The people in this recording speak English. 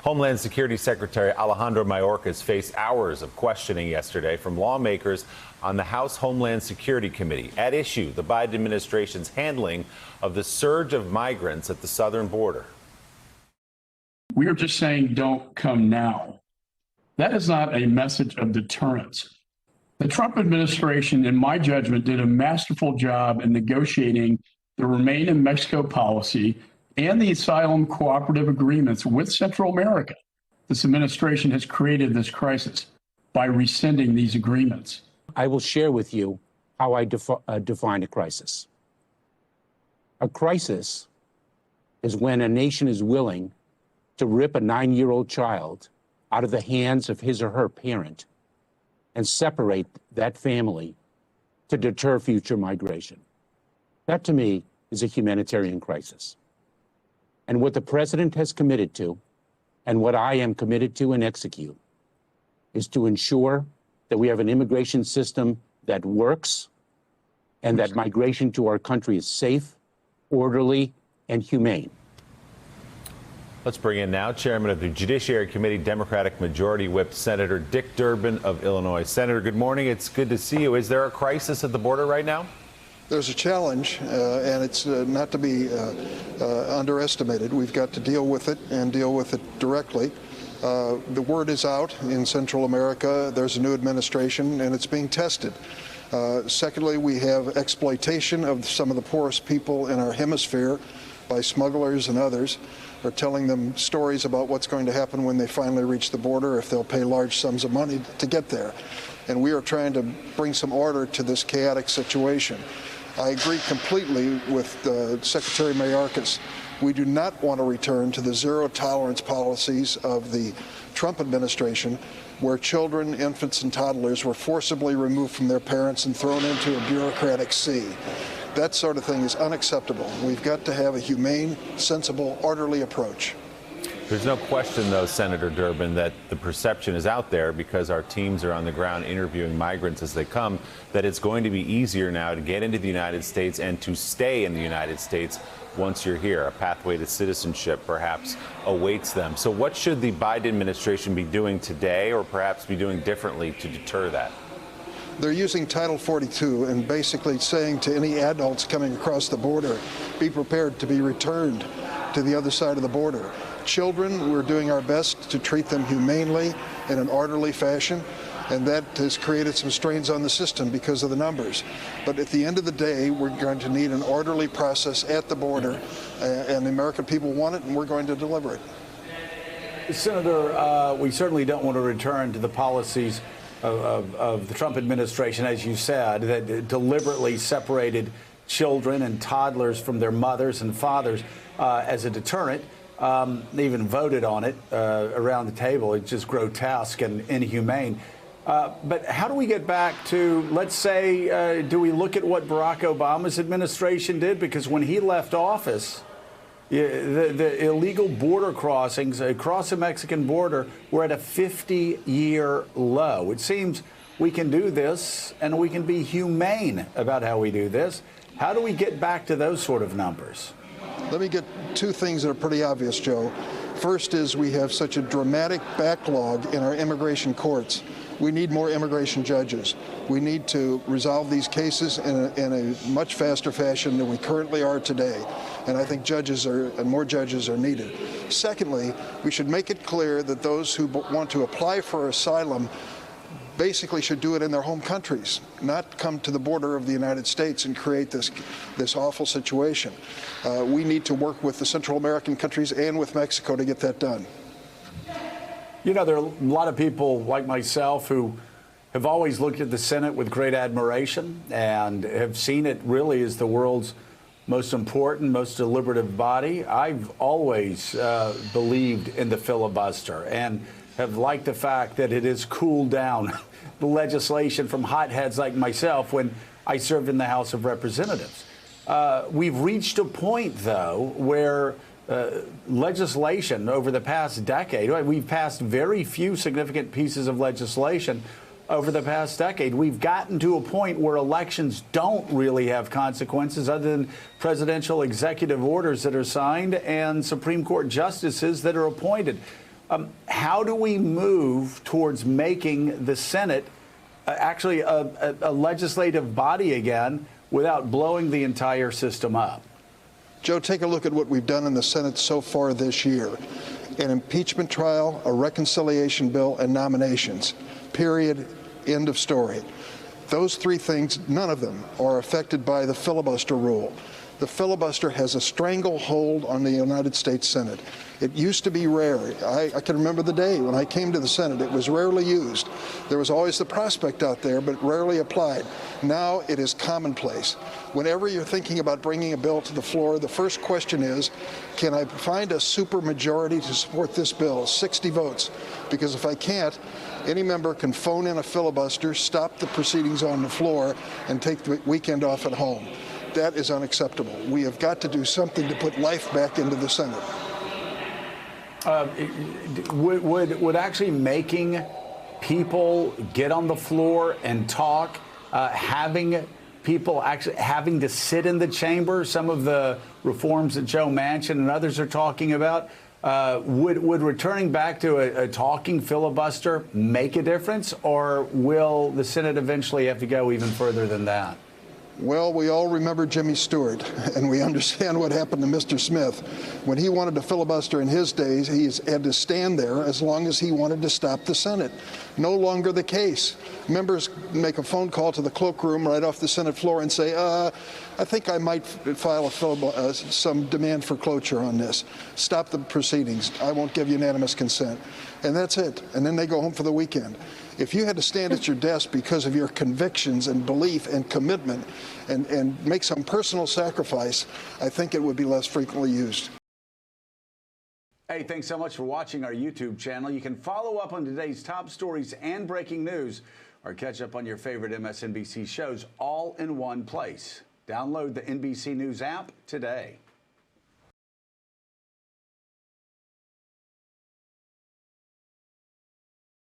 Homeland Security Secretary Alejandro Mayorkas faced hours of questioning yesterday from lawmakers on the House Homeland Security Committee. At issue, the Biden administration's handling of the surge of migrants at the southern border. We are just saying, don't come now. That is not a message of deterrence. The Trump administration, in my judgment, did a masterful job in negotiating the Remain in Mexico policy and the asylum cooperative agreements with Central America. This administration has created this crisis by rescinding these agreements. I will share with you how I define a crisis. A crisis is when a nation is willing to rip a 9-year-old child out of the hands of his or her parent and separate that family to deter future migration. That, to me, is a humanitarian crisis. And what the president has committed to, and what I am committed to and execute, is to ensure that we have an immigration system that works and that migration to our country is safe, orderly, and humane. Let's bring in now Chairman of the Judiciary Committee, Democratic Majority Whip, Senator Dick Durbin of Illinois. Senator, good morning. It's good to see you. Is there a crisis at the border right now? There's a challenge, and it's not to be underestimated. We've got to deal with it and deal with it directly. The word is out in Central America. There's a new administration, and it's being tested. Secondly, we have exploitation of some of the poorest people in our hemisphere by smugglers and others. They're telling them stories about what's going to happen when they finally reach the border, if they'll pay large sums of money to get there. And we are trying to bring some order to this chaotic situation. I agree completely with Secretary Mayorkas. We do not want to return to the zero-tolerance policies of the Trump administration, where children, infants, and toddlers were forcibly removed from their parents and thrown into a bureaucratic sea. That sort of thing is unacceptable. We've got to have a humane, sensible, orderly approach. There's no question, though, Senator Durbin, that the perception is out there, because our teams are on the ground interviewing migrants as they come, that it's going to be easier now to get into the United States and to stay in the United States once you're here. A pathway to citizenship perhaps awaits them. So what should the Biden administration be doing today, or perhaps be doing differently, to deter that? They're using Title 42 and basically saying to any adults coming across the border, be prepared to be returned to the other side of the border. Children, we're doing our best to treat them humanely in an orderly fashion, and that has created some strains on the system because of the numbers. But at the end of the day, we're going to need an orderly process at the border, and the American people want it, and we're going to deliver it. Senator, we certainly don't want to return to the policies of the Trump administration, as you said, that deliberately separated children and toddlers from their mothers and fathers as a deterrent. They even voted on it around the table. It's just grotesque and inhumane. But how do we get back to, let's say, do we look at what Barack Obama's administration did? Because when he left office, the illegal border crossings across the Mexican border were at a 50-year low. It seems we can do this, and we can be humane about how we do this. How do we get back to those sort of numbers? Let me get two things that are pretty obvious, Joe. First is we have such a dramatic backlog in our immigration courts. We need more immigration judges. We need to resolve these cases in a much faster fashion than we currently are today. And I think more judges are needed. Secondly, we should make it clear that those who want to apply for asylum basically should do it in their home countries, not come to the border of the United States and create this awful situation. We need to work with the Central American countries and with Mexico to get that done. You know, there are a lot of people like myself who have always looked at the Senate with great admiration and have seen it really as the world's most important, most deliberative body. I've always believed in the filibuster and have liked the fact that it has cooled down the legislation from hotheads like myself when I served in the House of Representatives. We've reached a point, though, where legislation over the past decade, we've passed very few significant pieces of legislation over the past decade. We've gotten to a point where elections don't really have consequences other than presidential executive orders that are signed and Supreme Court justices that are appointed. How do we move towards making the Senate actually a legislative body again without blowing the entire system up? Joe, take a look at what we've done in the Senate so far this year. An impeachment trial, a reconciliation bill, and nominations. Period. End of story. Those three things, none of them are affected by the filibuster rule. The filibuster has a stranglehold on the United States Senate. It used to be rare. I can remember the day when I came to the Senate. It was rarely used. There was always the prospect out there, but rarely applied. Now it is commonplace. Whenever you're thinking about bringing a bill to the floor, the first question is, can I find a supermajority to support this bill, 60 votes? Because if I can't, any member can phone in a filibuster, stop the proceedings on the floor, and take the weekend off at home. That is unacceptable. We have got to do something to put life back into the Senate. Would actually making people get on the floor and talk, having people actually having to sit in the chamber, some of the reforms that Joe Manchin and others are talking about, would returning back to a talking filibuster make a difference, or will the Senate eventually have to go even further than that? Well, we all remember Jimmy Stewart, and we understand what happened to Mr. Smith. When he wanted to filibuster in his days, he had to stand there as long as he wanted to stop the Senate. No longer the case. Members make a phone call to the cloakroom right off the Senate floor and say, I think I might file some demand for cloture on this. Stop the proceedings. I won't give unanimous consent. And that's it. And then they go home for the weekend. If you had to stand at your desk because of your convictions and belief and commitment and make some personal sacrifice, I think it would be less frequently used. Hey, thanks so much for watching our YouTube channel. You can follow up on today's top stories and breaking news, or catch up on your favorite MSNBC shows all in one place. Download the NBC News app today.